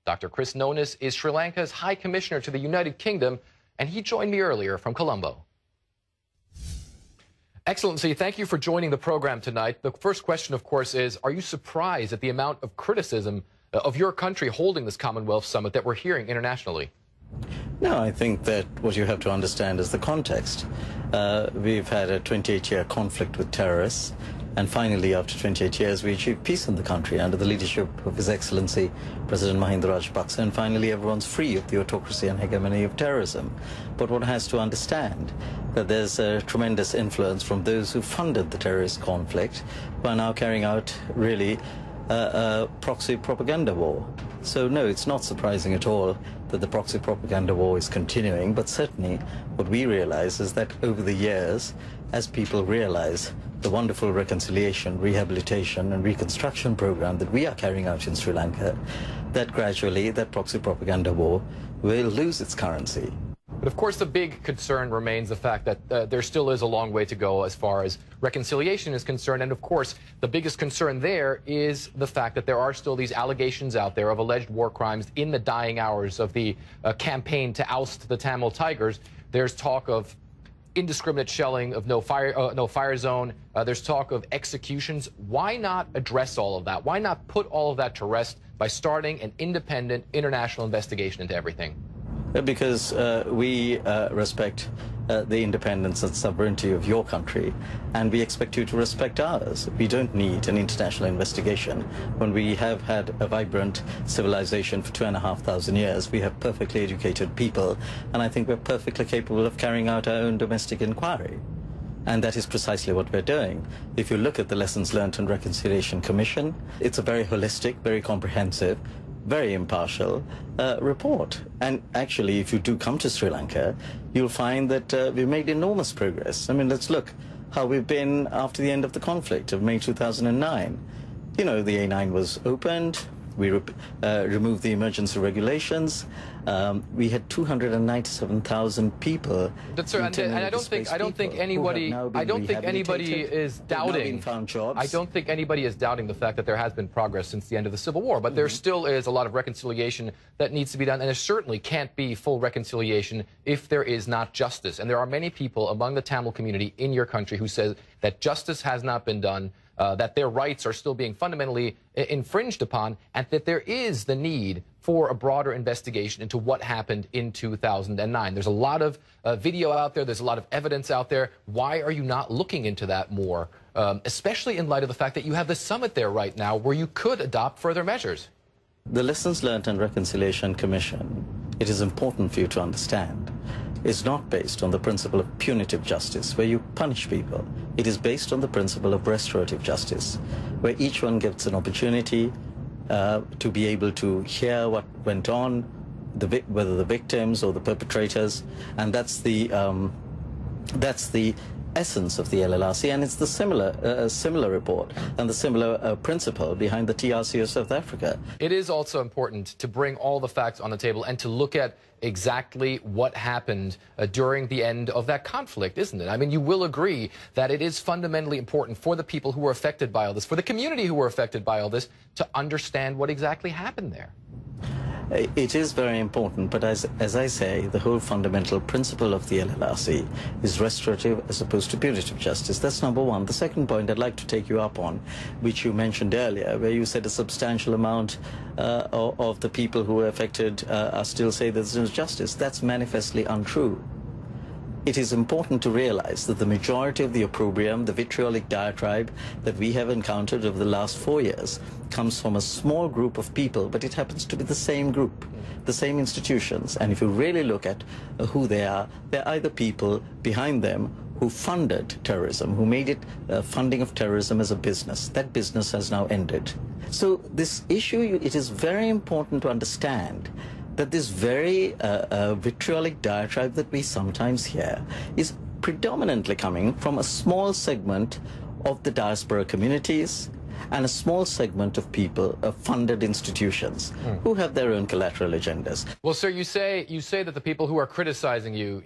Dr. Chris Nonis is Sri Lanka's High Commissioner to the United Kingdom, and he joined me earlier from Colombo. Excellency, thank you for joining the program tonight. The first question, of course, is, are you surprised at the amount of criticism of your country holding this Commonwealth Summit that we're hearing internationally? No, I think that what you have to understand is the context. We've had a 28-year conflict with terrorists, and finally, after 28 years, we achieved peace in the country under the leadership of His Excellency President Mahinda Rajapaksa, and finally everyone's free of the autocracy and hegemony of terrorism. But one has to understand that there's a tremendous influence from those who funded the terrorist conflict, who are now carrying out really a proxy propaganda war. So no, it's not surprising at all that the proxy propaganda war is continuing, but certainly what we realize is that over the years, as people realize the wonderful reconciliation, rehabilitation and reconstruction program that we are carrying out in Sri Lanka, that gradually that proxy propaganda war will lose its currency. But of course, the big concern remains the fact that there still is a long way to go as far as reconciliation is concerned. And of course, the biggest concern there is the fact that there are still these allegations out there of alleged war crimes in the dying hours of the campaign to oust the Tamil Tigers. There's talk of indiscriminate shelling, of no fire zone. There's talk of executions. Why not address all of that? Why not put all of that to rest by starting an independent international investigation into everything? Because we respect the independence and sovereignty of your country, and we expect you to respect ours. We don't need an international investigation. When we have had a vibrant civilization for 2,500 years, we have perfectly educated people, and I think we're perfectly capable of carrying out our own domestic inquiry. And that is precisely what we're doing. If you look at the Lessons Learned and Reconciliation Commission, it's a very holistic, very comprehensive, very impartial report. And actually, if you do come to Sri Lanka, you'll find that we've made enormous progress. I mean, let's look how we've been after the end of the conflict of May 2009. You know, the A9 was opened. We removed the emergency regulations. We had 297,000 people. That's right, and I don't think anybody is doubting. I don't think anybody is doubting the fact that there has been progress since the end of the Civil War. But there still is a lot of reconciliation that needs to be done, and there certainly can't be full reconciliation if there is not justice. And there are many people among the Tamil community in your country who says that justice has not been done. That their rights are still being fundamentally infringed upon, and that there is the need for a broader investigation into what happened in 2009. There's a lot of video out there. There's a lot of evidence out there. Why are you not looking into that more, especially in light of the fact that you have the summit there right now where you could adopt further measures? The Lessons Learned and Reconciliation Commission, it is important for you to understand, is not based on the principle of punitive justice, where you punish people. It is based on the principle of restorative justice, where each one gets an opportunity to be able to hear what went on, whether the victims or the perpetrators, and that's the essence of the LLRC, and it's the similar report and the similar principle behind the TRC of South Africa. It is also important to bring all the facts on the table and to look at exactly what happened during the end of that conflict, isn't it? I mean, you will agree that it is fundamentally important for the people who were affected by all this, for the community who were affected by all this, to understand what exactly happened there. It is very important, but as I say, the whole fundamental principle of the LLRC is restorative as opposed to punitive justice. That's number one. The second point I'd like to take you up on, which you mentioned earlier, where you said a substantial amount of the people who were affected are still say there's no justice. That's manifestly untrue. It is important to realize that the majority of the opprobrium, the vitriolic diatribe that we have encountered over the last 4 years comes from a small group of people, but it happens to be the same group, the same institutions. And if you really look at who they are, they're either people behind them who funded terrorism, who made it funding of terrorism as a business. That business has now ended. So this issue, it is very important to understand that this very vitriolic diatribe that we sometimes hear is predominantly coming from a small segment of the diaspora communities and a small segment of people, funded institutions, who have their own collateral agendas. Well, sir, you say that the people who are criticizing you,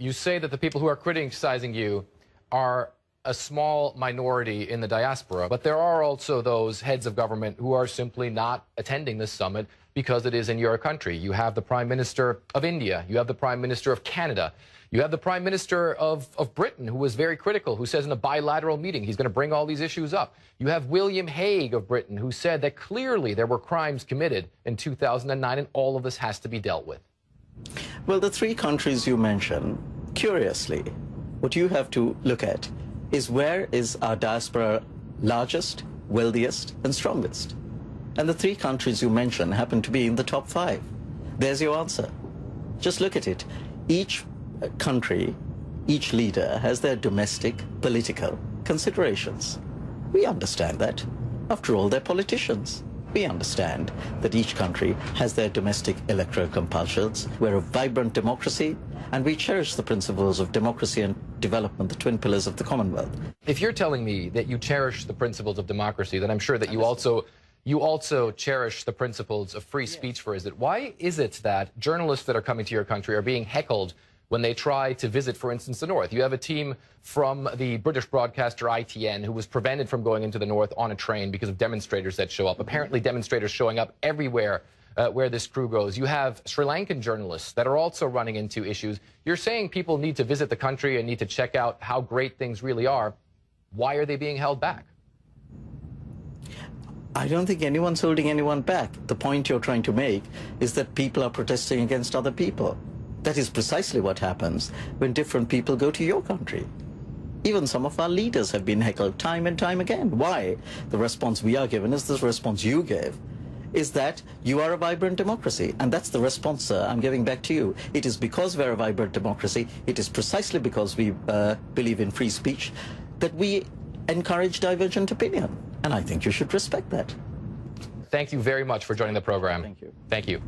are a small minority in the diaspora, but there are also those heads of government who are simply not attending this summit because it is in your country. You have the Prime Minister of India, you have the Prime Minister of Canada, you have the Prime Minister of Britain, who was very critical, who says in a bilateral meeting he's going to bring all these issues up. You have William Hague of Britain, who said that clearly there were crimes committed in 2009 and all of this has to be dealt with. Well, the three countries you mention, curiously, what you have to look at is where is our diaspora largest, wealthiest, and strongest. And the three countries you mention happen to be in the top 5. There's your answer. Just look at it. Each country, each leader has their domestic political considerations. We understand that. After all, they're politicians. We understand that each country has their domestic electoral compulsions. We're a vibrant democracy, and we cherish the principles of democracy and development, the twin pillars of the Commonwealth. If you're telling me that you cherish the principles of democracy, then I'm sure that you also cherish the principles of free speech, for is it? Why is it that journalists that are coming to your country are being heckled when they try to visit, for instance, the North? You have a team from the British broadcaster ITN who was prevented from going into the North on a train because of demonstrators that show up. Apparently demonstrators showing up everywhere where this crew goes. You have Sri Lankan journalists that are also running into issues. You're saying people need to visit the country and need to check out how great things really are. Why are they being held back? I don't think anyone's holding anyone back. The point you're trying to make is that people are protesting against other people. That is precisely what happens when different people go to your country. Even some of our leaders have been heckled time and time again. Why? The response we are given is the response you gave, is that you are a vibrant democracy. And that's the response, sir, I'm giving back to you. It is because we're a vibrant democracy, it is precisely because we believe in free speech, that we encourage divergent opinion. And I think you should respect that. Thank you very much for joining the program. Thank you. Thank you.